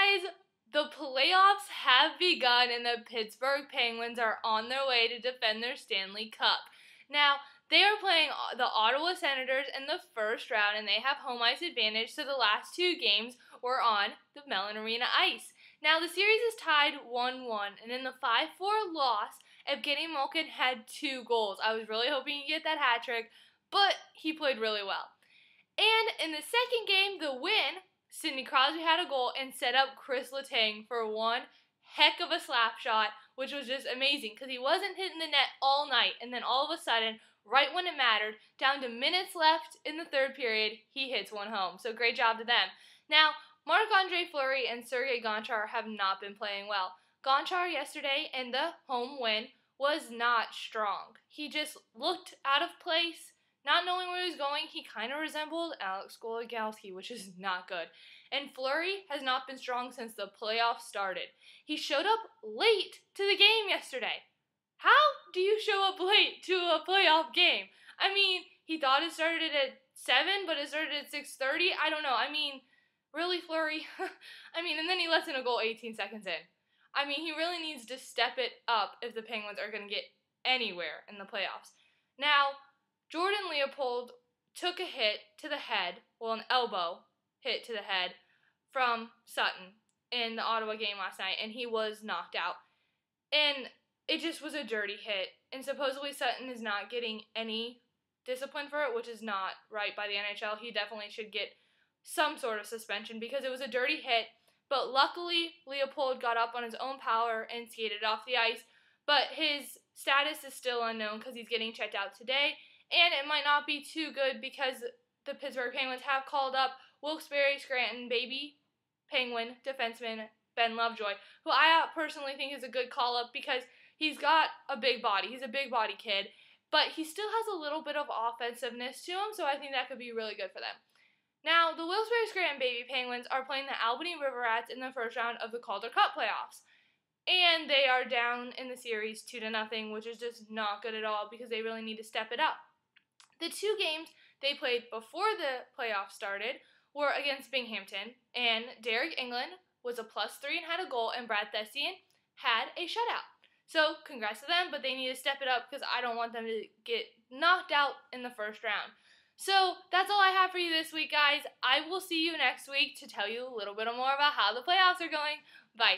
Guys, the playoffs have begun and the Pittsburgh Penguins are on their way to defend their Stanley Cup. Now, they are playing the Ottawa Senators in the first round and they have home ice advantage, so the last two games were on the Mellon Arena ice. Now, the series is tied 1-1, and in the 5-4 loss, Evgeny Malkin had 2 goals. I was really hoping he'd get that hat trick, but he played really well. And in the second game, the win, Sidney Crosby had a goal and set up Chris Letang for one heck of a slap shot, which was just amazing because he wasn't hitting the net all night, and then all of a sudden, right when it mattered, down to minutes left in the third period, he hits one home. So great job to them. Now, Marc-Andre Fleury and Sergei Gonchar have not been playing well. Gonchar yesterday in the home win was not strong. He just looked out of place. Not knowing where he was going, he kind of resembled Alex Goligoski, which is not good. And Fleury has not been strong since the playoffs started. He showed up late to the game yesterday. How do you show up late to a playoff game? I mean, he thought it started at 7, but it started at 6:30. I don't know. I mean, really, Fleury? And then he lets in a goal 18 seconds in. I mean, he really needs to step it up if the Penguins are going to get anywhere in the playoffs. Now, Jordan Leopold took a hit to the head, an elbow hit to the head from Sutton in the Ottawa game last night, and he was knocked out. And it just was a dirty hit, and supposedly Sutton is not getting any discipline for it, which is not right by the NHL. He definitely should get some sort of suspension because it was a dirty hit, but luckily Leopold got up on his own power and skated off the ice, but his status is still unknown because he's getting checked out today. And it might not be too good because the Pittsburgh Penguins have called up Wilkes-Barre Scranton baby Penguin defenseman Ben Lovejoy, who I personally think is a good call-up because he's got a big body. He's a big body kid, but he still has a little bit of offensiveness to him, so I think that could be really good for them. Now, the Wilkes-Barre Scranton baby Penguins are playing the Albany River Rats in the first round of the Calder Cup playoffs. And they are down in the series 2-0, which is just not good at all because they really need to step it up. The 2 games they played before the playoffs started were against Binghamton, and Derek England was a +3 and had a goal, and Brad Thesian had a shutout. So, congrats to them, but they need to step it up because I don't want them to get knocked out in the first round. So, that's all I have for you this week, guys. I will see you next week to tell you a little bit more about how the playoffs are going. Bye.